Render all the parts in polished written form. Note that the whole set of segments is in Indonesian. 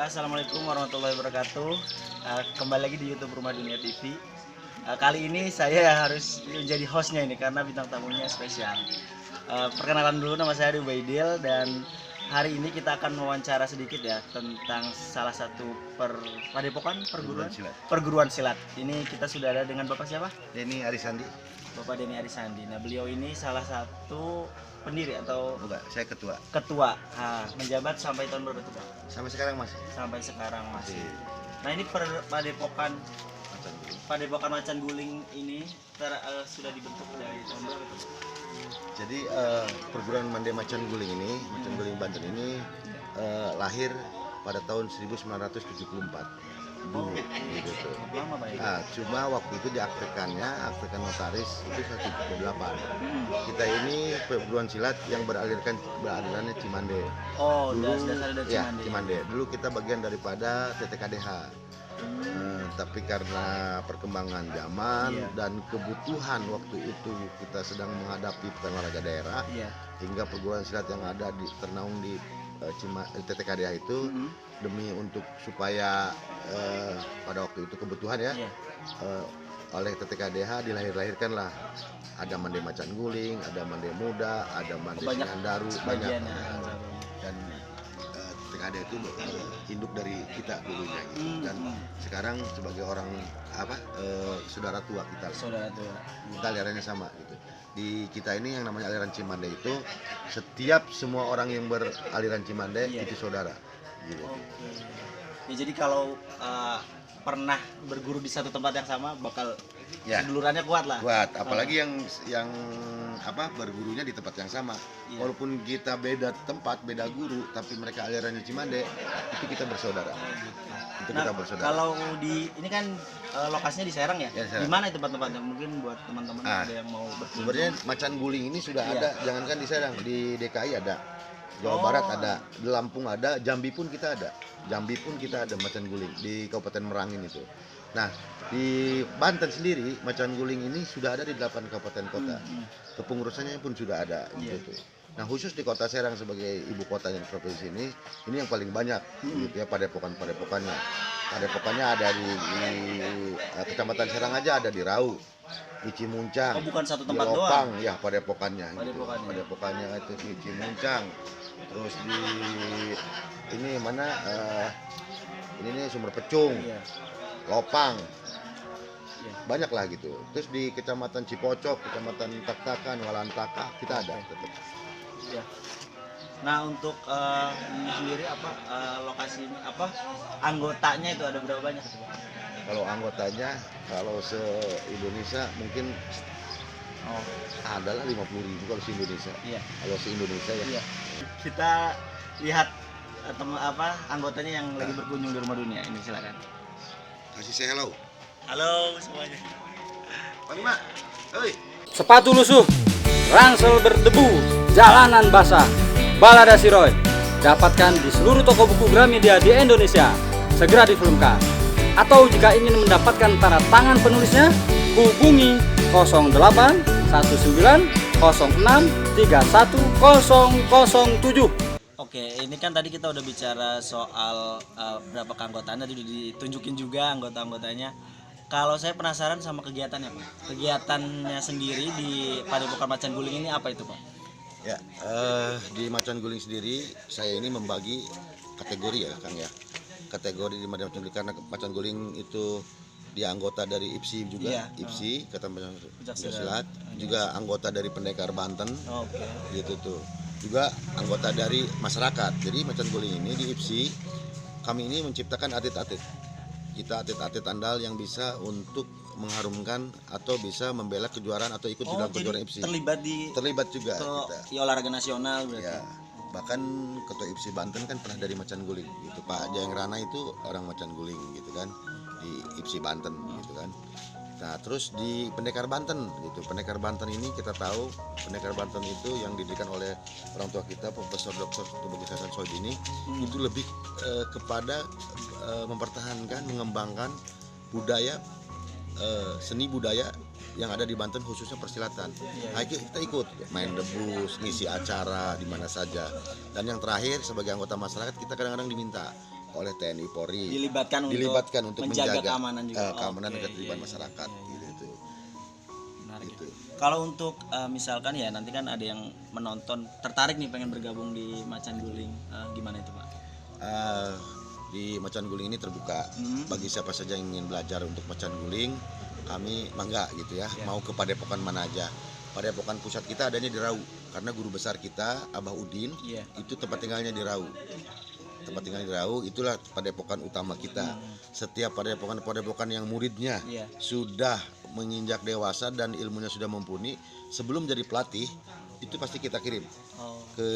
Assalamualaikum warahmatullahi wabarakatuh. Kembali lagi di YouTube Rumah Dunia TV. Kali ini saya harus menjadi hostnya ini karena bintang tamunya spesial. Perkenalan dulu, nama saya Ubaidil dan hari ini kita akan mewawancara sedikit ya tentang salah satu perguruan silat. Ini kita sudah ada dengan Bapak siapa? Denny Arisandi. Bapak Denny Arisandi. Nah, beliau ini salah satu pendiri atau Enggak, saya ketua. Menjabat sampai tahun berapa tuh, Pak? Sampai sekarang masih. Sampai sekarang masih. Masih. Nah, ini Padepokan Macan Guling ini sudah dibentuk dari tahun berapa tuh? Jadi perguruan Mande Macan Guling ini, Macan Guling Banten ini lahir pada tahun 1974 dulu, gitu tuh. Lama, Pak. Cuma waktu itu aktekan notaris itu 178. Kita ini perguruan silat yang beralirannya Cimande. Oh, dulu, dasarnya dari ya, Cimande. Cimande. Dulu kita bagian daripada TTKDH. Tapi karena perkembangan zaman dan kebutuhan waktu itu kita sedang menghadapi pekan olahraga daerah, hingga perguruan silat yang ada ternaung di TTKDH itu demi untuk supaya pada waktu itu kebutuhan oleh TTKDH dilahirkanlah ada Mande Macan Guling, ada Mande Muda, ada Mande Singandaru, banyak. Dan TTKDH itu induk dari kita dulunya gitu. Dan sekarang sebagai orang saudara tua kita. Kita alirannya sama gitu. Di kita ini yang namanya aliran Cimande itu setiap semua orang yang beraliran Cimande itu saudara gitu. Ya, jadi kalau pernah berguru di satu tempat yang sama bakal sedulurannya kuat lah. Kuat, apalagi yang bergurunya di tempat yang sama. Walaupun kita beda tempat, beda guru, tapi mereka alirannya Cimande, itu kita bersaudara. Kita bersaudara. Kalau ini kan lokasinya di Serang ya? Serang. Di mana itu tempat-tempatnya? Mungkin buat teman-teman ada yang mau berkunjung. Sebenarnya Macan Guling ini sudah ada, jangankan di Serang, di DKI ada, Jawa Barat ada, di Lampung ada, Jambi pun kita ada. Macan Guling di Kabupaten Merangin itu. Nah, di Banten sendiri Macan Guling ini sudah ada di 8 kabupaten kota. Kepengurusannya pun sudah ada gitu. Nah, khusus di Kota Serang sebagai ibu kotanya di provinsi ini yang paling banyak gitu ya padepokannya. Padepokannya ada di Kecamatan Serang aja ada di Rau, di Cimuncang. Oh, bukan satu tempat di Lopang, doang. ya padepokannya. Padepokannya itu di Cimuncang. Terus di ini mana ini Sumber Pecung. Lopang. Banyak lah gitu. Terus di Kecamatan Cipocok, Kecamatan Taktakan, Walantaka kita ada tetap. Nah, untuk ini sendiri lokasi ini anggotanya itu ada berapa banyak itu, Pak? Kalau anggotanya kalau se-Indonesia mungkin adalah 50.000 kalau se-Indonesia. Kalau se-Indonesia ya. Kita lihat anggotanya yang lagi berkunjung di Rumah Dunia ini, silakan. Kasih saya hello. Halo semuanya. Panglima. Oi. Sepatu lusuh, ransel berdebu, jalanan basah, balada Siroy. Dapatkan di seluruh toko buku Gramedia di Indonesia. Segera difilmkan. Atau jika ingin mendapatkan tanda tangan penulisnya, hubungi 08 19 06 31007. Oke, ini kan tadi kita udah bicara soal berapa keanggotaan, tadi udah ditunjukin juga anggota-anggotanya. Kalau saya penasaran sama kegiatannya, Pak. Kegiatannya sendiri di Padepokan Macan Guling ini apa itu, Pak? Ya, di Macan Guling sendiri saya ini membagi kategori ya, Kang ya. Kategori di Macan Guling karena Macan Guling itu dia anggota dari IPSI juga, IPSI Ikatan Silat, juga anggota dari Pendekar Banten. Gitu tuh. Juga anggota dari masyarakat. Jadi Macan Guling ini di IPSI kami ini menciptakan atlet-atlet. Kita atlet-atlet andal yang bisa untuk mengharumkan atau bisa membela kejuaraan atau ikut di dalam kejuaraan IPSI. Terlibat juga kita. Di olahraga nasional berarti. Ya. Bahkan ketua IPSI Banten kan pernah dari Macan Guling gitu. Pak Jayang Rana itu orang Macan Guling gitu kan di IPSI Banten gitu kan. Nah, terus di Pendekar Banten gitu. Pendekar Banten ini kita tahu Pendekar Banten itu yang didirikan oleh orang tua kita Profesor Dr. Tubagis Hasan Sohibini itu lebih kepada mempertahankan, mengembangkan budaya seni budaya yang ada di Banten khususnya persilatan. Nah, kita ikut main debus, ngisi acara di mana saja. Dan yang terakhir sebagai anggota masyarakat kita kadang-kadang diminta oleh TNI Polri dilibatkan untuk menjaga keamanan juga. Keamanan dan ketertiban masyarakat gitu. Menarik. Gitu. Kalau untuk misalkan ya nanti kan ada yang menonton tertarik nih pengen bergabung di Macan Guling, gimana itu Pak? Di Macan Guling ini terbuka bagi siapa saja yang ingin belajar untuk Macan Guling, kami mangga gitu ya. Mau ke Padepokan mana aja. Padepokan pusat kita adanya di Rau karena guru besar kita Abah Udin itu tempat tinggalnya di Rau. Tempat tinggal di Rau itulah padepokan utama kita. Setiap padepokan yang muridnya sudah menginjak dewasa dan ilmunya sudah mumpuni, sebelum jadi pelatih itu pasti kita kirim ke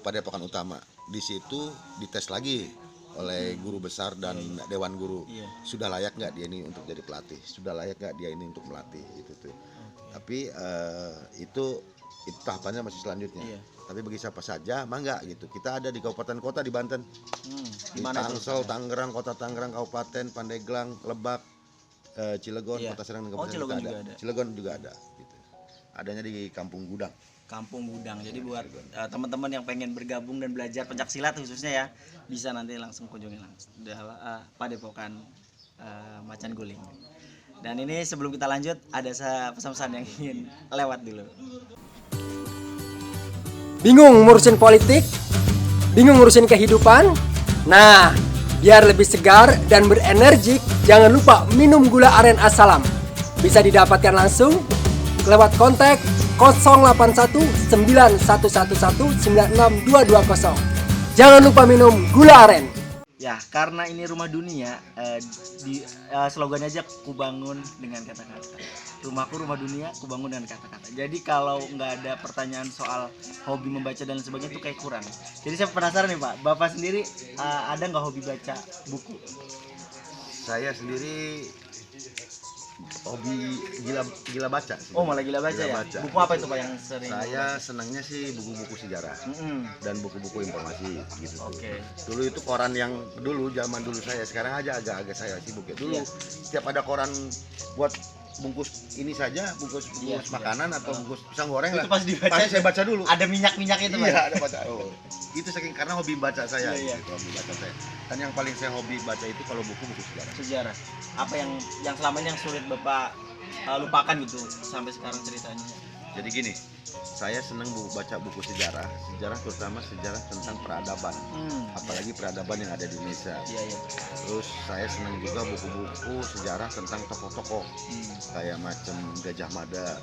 padepokan utama. Di situ dites lagi oleh guru besar dan dewan guru. Sudah layak nggak dia ini untuk jadi pelatih? Sudah layak nggak dia ini untuk melatih gitu tuh. Tapi itu tahapannya masih selanjutnya. Tapi bagi siapa saja mangga gitu. Kita ada di kabupaten kota di Banten. Di Tangsel, Tangerang, Kota Tangerang, Kabupaten Pandeglang, Lebak, Cilegon, Kota Serang dan Kabupaten Cilegon juga ada. Cilegon juga ada gitu. Adanya di Kampung Gudang. Kampung Gudang. Jadi buat teman-teman yang pengen bergabung dan belajar pencaksilat khususnya ya, bisa nanti langsung kunjungi langsung Padepokan Macan Guling. Dan ini sebelum kita lanjut ada pesan-pesan yang ingin lewat dulu. Bingung ngurusin politik? Bingung ngurusin kehidupan? Nah, biar lebih segar dan berenergik, jangan lupa minum gula aren Assalam. Bisa didapatkan langsung lewat kontak 081 9111 96220. Jangan lupa minum gula aren. Ya, karena ini rumah dunia, slogannya aja kubangun dengan kata-kata. Rumahku rumah dunia, kubangun dengan kata-kata. Jadi kalau nggak ada pertanyaan soal hobi membaca dan sebagainya itu kayak kurang. Jadi saya penasaran nih Pak, Bapak sendiri ada nggak hobi baca buku? Saya sendiri hobi gila baca sih. Oh, malah gila baca ya? Buku apa itu Pak yang sering? Saya senangnya sih buku-buku sejarah dan buku-buku informasi gitu. Dulu itu koran yang zaman dulu saya, sekarang aja agak-agak saya sibuk ya. Dulu setiap ada koran buat bungkus ini saja, bungkus makanan atau bungkus pisang goreng itu lah. Pasti saya baca dulu. Ada minyak-minyak itu Pak? Iya, ada baca. Itu saking karena hobi baca saya gitu, hobi baca saya. Dan yang paling saya hobi baca itu kalau buku-buku sejarah. Sejarah. Apa yang selama ini yang sulit Bapak lupakan gitu sampai sekarang ceritanya? Jadi gini, saya senang baca buku sejarah terutama sejarah tentang peradaban, apalagi peradaban yang ada di Indonesia. Terus saya senang juga buku-buku sejarah tentang tokoh-tokoh, kayak macam Gajah Mada,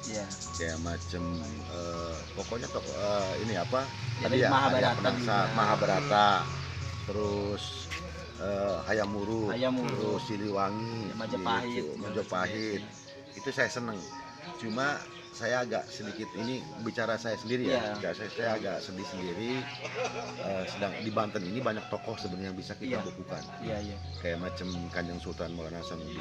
kayak macam pokoknya tokoh ini apa? Tadi ya Mahabharata, terus Hayam Wuruk, terus Siliwangi, Majapahit. Itu saya senang. Cuma saya agak sedikit ini bicara saya sendiri ya. Saya agak sedih sendiri. Sedang di Banten ini banyak tokoh sebenarnya yang bisa kita bukukan. Kayak macam Kanjeng Sultan Maulana Hasanuddin,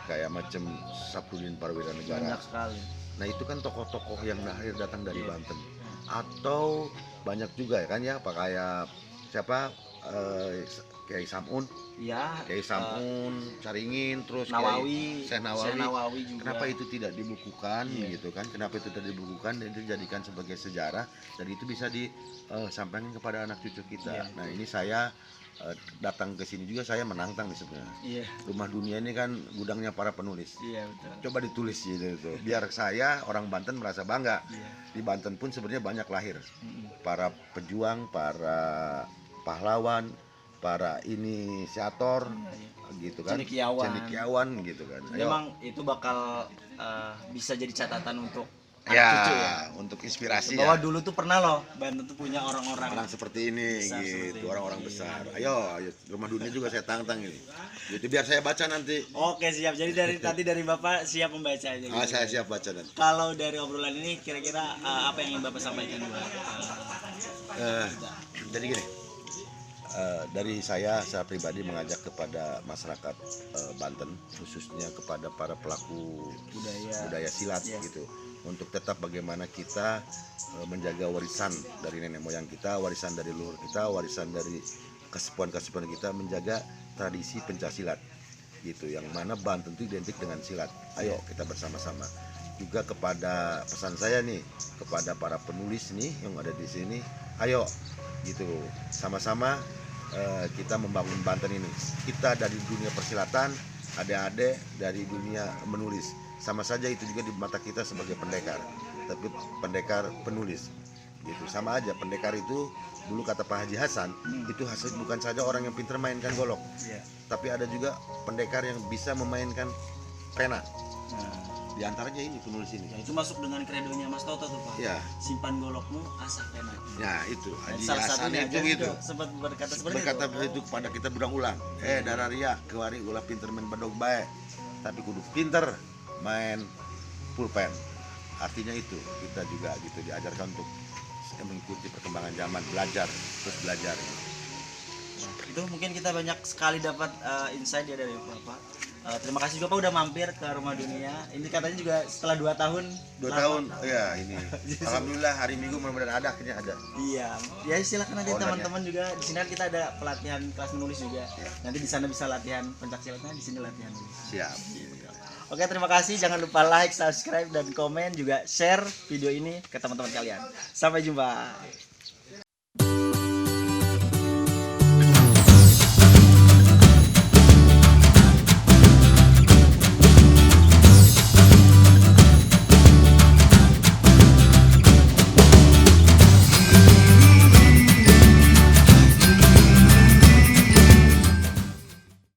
kayak macam Sabtuddin Parwira Negara. Banyak sekali. Nah itu kan tokoh-tokoh yang lahir datang dari Banten. Atau banyak juga ya kan ya, kayak siapa? Kiai Samun, Kiai Samun, Caringin, terus Nawawi, Syekh Nawawi juga. Kenapa itu tidak dibukukan gitu kan? Kenapa itu tidak dibukukan dan dijadikan sebagai sejarah dan itu bisa disampaikan kepada anak cucu kita. Nah ini saya datang ke sini juga saya menantang nih sebenarnya. Rumah dunia ini kan gudangnya para penulis. Betul. Coba ditulis gitu. Biar saya orang Banten merasa bangga. Di Banten pun sebenarnya banyak lahir para pejuang, para pahlawan, para inisiator gitu kan, cendekiawan gitu kan. Memang itu bakal bisa jadi catatan untuk cucu ya, untuk inspirasi bahwa dulu tuh pernah loh Banten tuh punya orang seperti ini gitu, orang-orang besar. Ayo rumah dunia juga saya tantang ini. Jadi biar saya baca nanti. Oke, siap. Jadi dari Bapak siap membaca aja. Saya siap baca nanti. Kalau dari obrolan ini kira-kira apa yang ingin Bapak sampaikan buat? Jadi gini. Dari saya pribadi mengajak kepada masyarakat Banten, khususnya kepada para pelaku budaya silat gitu, untuk tetap bagaimana kita menjaga warisan dari nenek moyang kita, warisan dari leluhur kita, warisan dari kesepuan-kesepuan kita, menjaga tradisi pencaksilat gitu, yang mana Banten itu identik dengan silat. Ayo kita bersama-sama. Juga kepada pesan saya nih kepada para penulis nih yang ada di sini, ayo gitu sama-sama kita membangun Banten ini. Kita dari dunia persilatan, adik-adik dari dunia menulis. Sama saja itu juga di mata kita sebagai pendekar, tapi pendekar penulis. Gitu. Sama aja, pendekar itu dulu kata Pak Haji Hasan, itu hasil bukan saja orang yang pintar mainkan golok, tapi ada juga pendekar yang bisa memainkan pena. Di antaranya ini penulis ini. Ya, itu masuk dengan kredonya Mas Toto tuh Pak. Ya. Simpan golokmu, asah pena. Ya itu. Haji Salah Hasan satunya itu gitu. sempat berkata seperti Berkata itu. itu kepada kita berulang-ulang. Dararia, kewari ulah pinter main badog bae, tapi kudu pinter main pulpen. Artinya itu kita juga gitu diajarkan untuk mengikuti perkembangan zaman, belajar terus belajar. Itu mungkin kita banyak sekali dapat insight ya dari Bapak. Terima kasih juga Pak udah mampir ke Rumah Dunia. Ini katanya juga setelah 2 tahun. 2 tahun, ya ini. Alhamdulillah hari Minggu mudah-mudahan ada, akhirnya ada. Iya, ya silakan nanti Ordernya. teman-teman juga di sini kan kita ada pelatihan kelas menulis juga. Nanti di sana bisa latihan pencaksilatnya, di sini latihan menulis. Siap. Oke, terima kasih. Jangan lupa like, subscribe, dan komen juga share video ini ke teman-teman kalian. Sampai jumpa.